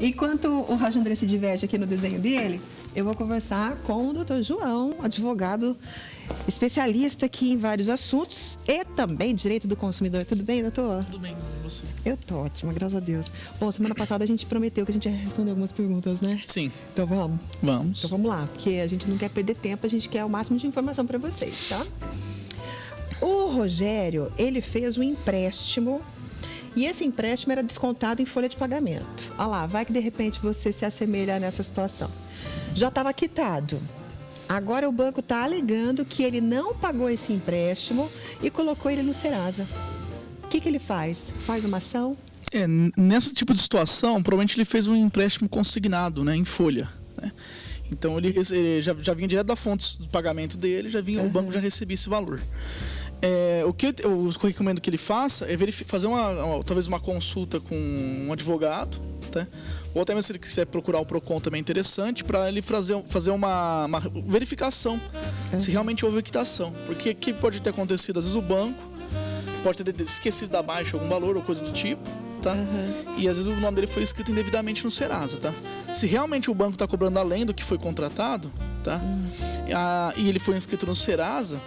Enquanto o Raja André se diverte aqui no desenho dele, eu vou conversar com o doutor João, advogado especialista aqui em vários assuntos e também direito do consumidor. Tudo bem, doutor? Tudo bem, e você? Eu tô ótima, graças a Deus. Bom, semana passada a gente prometeu que a gente ia responder algumas perguntas, né? Sim. Então vamos? Vamos. Então vamos lá, porque a gente não quer perder tempo, a gente quer o máximo de informação para vocês, tá? O Rogério, ele fez um empréstimo e esse empréstimo era descontado em folha de pagamento. Olha lá, vai que de repente você se assemelha nessa situação. Já estava quitado. Agora o banco está alegando que ele não pagou esse empréstimo e colocou ele no Serasa. O que ele faz? Faz uma ação? Nesse tipo de situação, provavelmente ele fez um empréstimo consignado, né, em folha, né? Então ele já vinha direto da fonte do pagamento dele, o banco já recebia esse valor. O que eu recomendo que ele faça é fazer talvez uma consulta com um advogado, tá? Ou até mesmo se ele quiser procurar o Procon também é interessante, para ele fazer uma verificação se realmente houve quitação. Porque o que pode ter acontecido? Às vezes o banco pode ter esquecido da baixa algum valor ou coisa do tipo, tá? E às vezes o nome dele foi escrito indevidamente no Serasa, tá? Se realmente o banco está cobrando além do que foi contratado, tá? E ele foi inscrito no Serasa,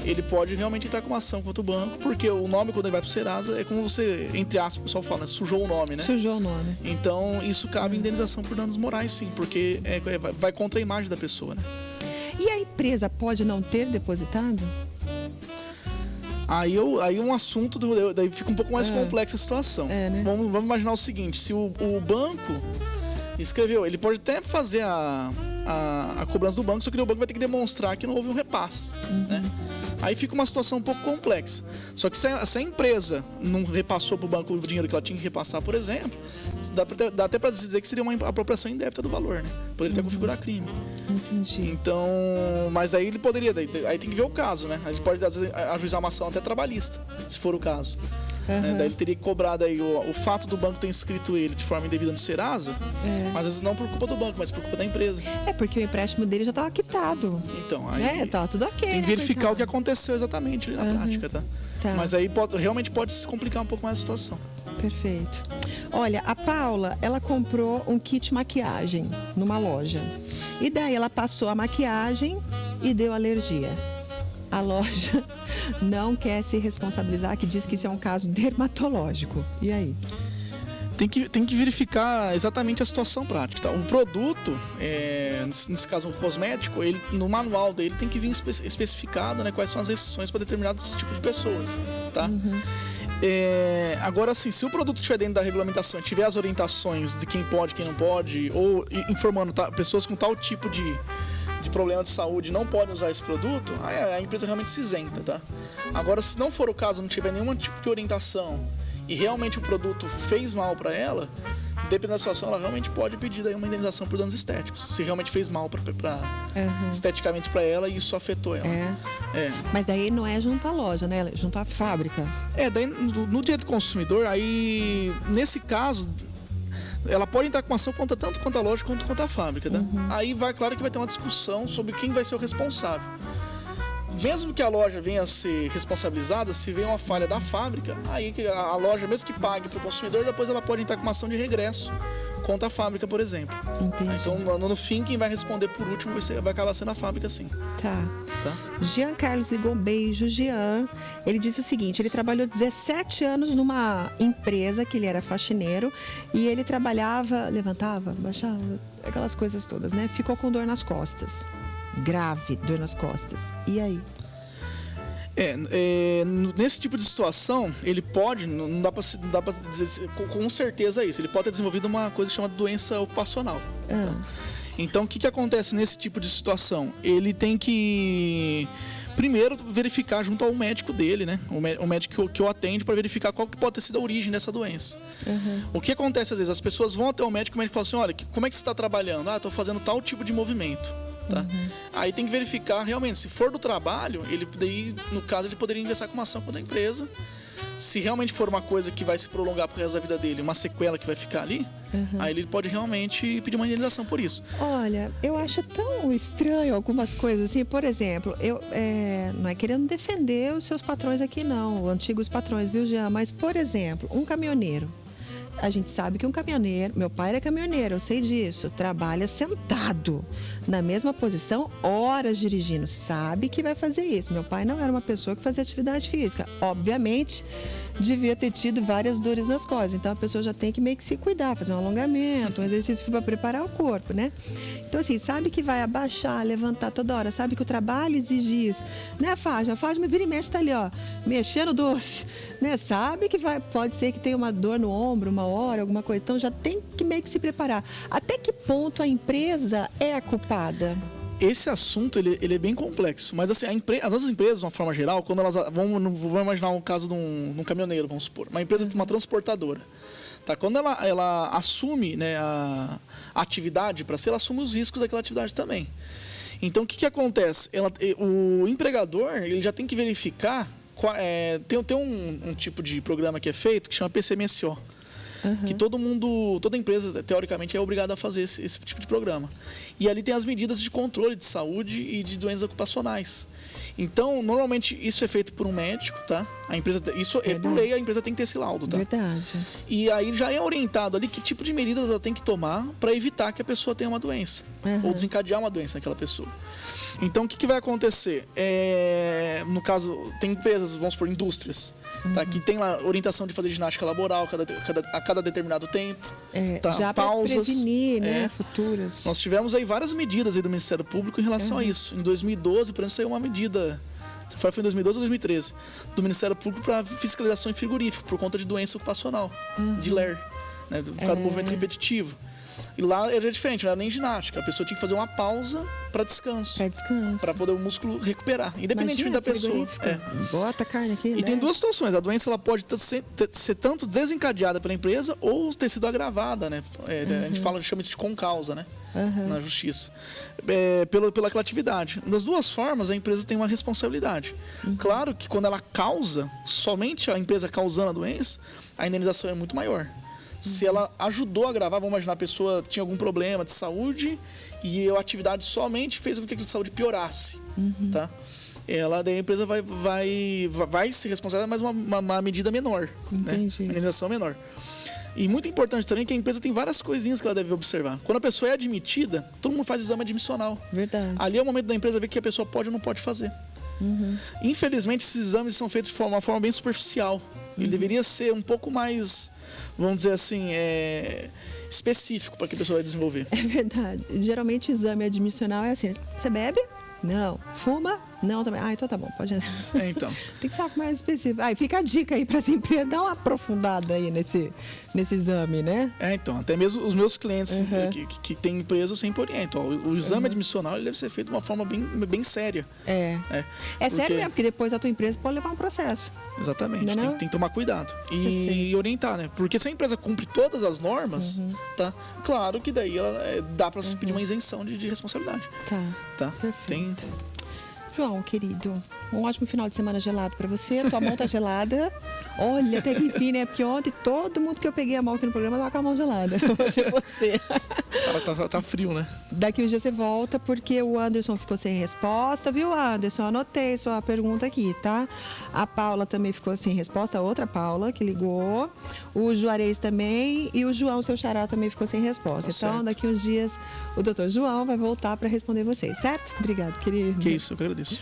ele pode realmente entrar com uma ação contra o banco, porque o nome, quando ele vai pro Serasa, é como você, entre aspas, o pessoal fala, né? Sujou o nome, né? Sujou o nome. Então, isso cabe indenização por danos morais, sim, porque vai contra a imagem da pessoa, né? E a empresa pode não ter depositado? Aí é um assunto, daí fica um pouco mais complexa a situação. Né? Vamos imaginar o seguinte, se o banco escreveu, ele pode até fazer a cobrança do banco, só que o banco vai ter que demonstrar que não houve um repasse, né? Aí fica uma situação um pouco complexa. Só que se a empresa não repassou para o banco o dinheiro que ela tinha que repassar, por exemplo, dá até para dizer que seria uma apropriação indébita do valor, né? Poderia até configurar crime. Entendi. Então, mas aí ele poderia, aí tem que ver o caso, né? Ele pode, às vezes, ajuizar uma ação até trabalhista, se for o caso. Daí ele teria que cobrar daí o fato do banco ter inscrito ele de forma indevida no Serasa, mas às vezes não por culpa do banco, mas por culpa da empresa. Porque o empréstimo dele já estava quitado. Então, aí tava tudo ok. Tem que verificar o que aconteceu exatamente ali na prática, tá? Mas aí realmente pode se complicar um pouco mais a situação. Perfeito. Olha, a Paula, ela comprou um kit maquiagem numa loja. E daí ela passou a maquiagem e deu alergia. A loja não quer se responsabilizar, que diz que isso é um caso dermatológico. E aí? Tem que verificar exatamente a situação prática, tá? O produto, nesse caso um cosmético, no manual dele tem que vir especificado, né, quais são as restrições para determinados tipos de pessoas, tá? Agora, assim, se o produto estiver dentro da regulamentação, tiver as orientações de quem pode, quem não pode, ou informando pessoas com tal tipo de problema de saúde não podem usar esse produto, aí a empresa realmente se isenta, tá? Agora, se não for o caso, não tiver nenhum tipo de orientação e realmente o produto fez mal para ela, dependendo da situação, ela realmente pode pedir daí uma indenização por danos estéticos, se realmente fez mal esteticamente para ela e isso afetou ela. Mas aí não é junto à loja, né? É junto à fábrica. Daí no direito do consumidor, aí nesse caso ela pode entrar com uma ação tanto contra a loja quanto contra a fábrica, tá? Aí claro que vai ter uma discussão sobre quem vai ser o responsável. Mesmo que a loja venha a ser responsabilizada, se vem uma falha da fábrica, aí a loja, mesmo que pague para o consumidor, depois ela pode entrar com uma ação de regresso contra a fábrica, por exemplo. Entendi. Então, no fim, quem vai responder por último vai acabar sendo a fábrica, sim. Tá. Jean Carlos ligou, beijo, Jean. Ele disse o seguinte, ele trabalhou 17 anos numa empresa que ele era faxineiro e ele trabalhava, levantava, baixava, aquelas coisas todas, né? Ficou com dor nas costas. Grave dor nas costas. E aí? Nesse tipo de situação, ele pode, não dá pra dizer com certeza isso, ele pode ter desenvolvido uma coisa chamada doença ocupacional. Tá? Então, o que acontece nesse tipo de situação? Ele tem que primeiro verificar junto ao médico dele, né? O médico que o atende, para verificar qual que pode ter sido a origem dessa doença. O que acontece às vezes? As pessoas vão até o médico e o médico fala assim, olha, como é que você está trabalhando? Estou fazendo tal tipo de movimento. Tá? Aí tem que verificar realmente, se for do trabalho, no caso ele poderia ingressar com uma ação contra a empresa. Se realmente for uma coisa que vai se prolongar pro resto da vida dele, uma sequela que vai ficar ali, aí ele pode realmente pedir uma indenização por isso. Olha, eu acho tão estranho algumas coisas assim. Por exemplo, não é querendo defender os seus patrões aqui não, os antigos patrões, viu, Jean? Mas, por exemplo, um caminhoneiro. a gente sabe que um caminhoneiro, meu pai era caminhoneiro, eu sei disso, trabalha sentado na mesma posição, horas dirigindo, sabe que vai fazer isso. Meu pai não era uma pessoa que fazia atividade física, obviamente devia ter tido várias dores nas costas, então a pessoa já tem que meio que se cuidar, fazer um alongamento, um exercício para preparar o corpo, né? Então assim, sabe que vai abaixar, levantar toda hora, sabe que o trabalho exige isso, né, Fátima? A Fátima vira e mexe, tá ali, ó, mexendo doce, né? Sabe que pode ser que tenha uma dor no ombro, uma hora, alguma coisa, então já tem que meio que se preparar. Até que ponto a empresa é a culpada? Esse assunto, ele é bem complexo, mas assim, as nossas empresas, de uma forma geral, quando elas, vamos imaginar um caso de um caminhoneiro, vamos supor, uma empresa, uma transportadora, tá? Quando ela assume, né, a atividade para ser, ela assume os riscos daquela atividade também. Então, o que acontece? O empregador, ele já tem que verificar, tem um tipo de programa que é feito, que chama PCMSO, que toda empresa, teoricamente, é obrigada a fazer esse tipo de programa. E ali tem as medidas de controle de saúde e de doenças ocupacionais. Então, normalmente, isso é feito por um médico, tá? A empresa, isso é por lei, a empresa tem que ter esse laudo, tá? Verdade. E aí já é orientado ali que tipo de medidas ela tem que tomar para evitar que a pessoa tenha uma doença. Ou desencadear uma doença naquela pessoa. Então, o que vai acontecer? No caso, tem empresas, vamos supor, indústrias, tá? Que tem lá orientação de fazer ginástica laboral a cada determinado tempo. Tá? Já para prevenir, né, futuras. Nós tivemos aí várias medidas aí do Ministério Público em relação a isso. Em 2012, por exemplo, saiu uma medida, foi em 2012 ou 2013, do Ministério Público para fiscalização em frigorífico por conta de doença ocupacional, de LER, né, por causa do movimento repetitivo. E lá era diferente, não era nem ginástica. A pessoa tinha que fazer uma pausa para descanso. Para poder o músculo recuperar, independentemente da pessoa. Bota a carne aqui. E tem duas situações. A doença ela pode ser tanto desencadeada pela empresa ou ter sido agravada, né? A gente chama isso de concausa, né? Na justiça. Pelaquela atividade. Das duas formas, a empresa tem uma responsabilidade. Claro que quando ela causa, somente a empresa causando a doença, a indenização é muito maior. Se ela ajudou a agravar, vamos imaginar, a pessoa tinha algum problema de saúde e a atividade somente fez com que aquilo de saúde piorasse, tá? Daí a empresa vai ser responsável, mas uma medida menor, né? Uma indenização menor. E muito importante também que a empresa tem várias coisinhas que ela deve observar. Quando a pessoa é admitida, todo mundo faz exame admissional. Verdade. Ali é o momento da empresa ver o que a pessoa pode ou não pode fazer. Infelizmente, esses exames são feitos de uma forma bem superficial. Ele deveria ser um pouco mais, vamos dizer assim, específico para que a pessoa vai desenvolver. É verdade. Geralmente, exame admissional é assim: você bebe? Não. Fuma? Não, também. Então tá bom, pode. Então. Tem que ser algo mais específico. Fica a dica aí para as empresas, dá uma aprofundada aí nesse exame, né? Então, até mesmo os meus clientes que têm empresa, eu sempre oriento. O exame admissional ele deve ser feito de uma forma bem séria. Sério mesmo, porque depois a tua empresa pode levar um processo. Exatamente, tem que tomar cuidado e orientar, né? Porque se a empresa cumpre todas as normas, tá? Claro que daí ela dá para se pedir uma isenção de responsabilidade. Tá? Perfeito. João, querido, um ótimo final de semana gelado para você. Tua mão tá gelada. Olha, até que enfim, né? Porque ontem todo mundo que eu peguei a mão aqui no programa tava com a mão gelada. Hoje é você. Tá frio, né? Daqui um dia você volta, porque o Anderson ficou sem resposta, viu, Anderson? Anotei sua pergunta aqui, tá? A Paula também ficou sem resposta, a outra Paula que ligou. O Juarez também e o João, seu xará, também ficou sem resposta. Então, daqui uns dias, o doutor João vai voltar para responder vocês, certo? Obrigado, querido. Que isso, eu que agradeço.